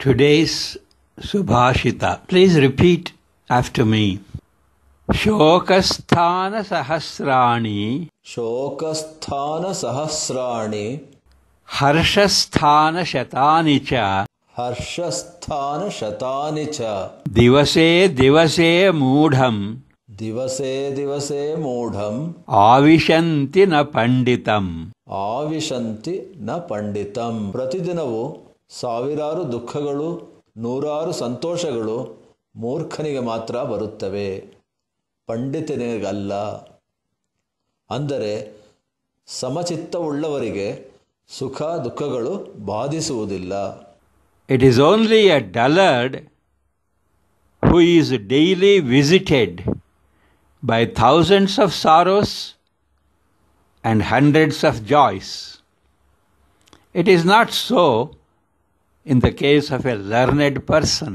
Today's Subhashita. Please repeat after me. Shokasthana sahasrani. Shokasthana sahasrani. Harshasthana shatani cha. Harshasthana shatani cha. Divase divase moodham. Divase divase moodham. Avishanti na panditam. ಆವಿಶಂತಿ ನ ಪಂಡಿತಂ. ಪ್ರತಿದಿನವೂ ಸಾವಿರಾರು ದುಃಖಗಳು ನೂರಾರು ಸಂತೋಷಗಳು ಮೂರ್ಖನಿಗೆ ಮಾತ್ರ ಬರುತ್ತವೆ, ಪಂಡಿತನಿಗಲ್ಲ. ಅಂದರೆ ಸಮಚಿತ್ತವುಳ್ಳವರಿಗೆ ಸುಖ ದುಃಖಗಳು ಬಾಧಿಸುವುದಿಲ್ಲ. It is only a dullard who is daily visited by thousands of sorrows and hundreds of joys. It is not so in the case of a learned person.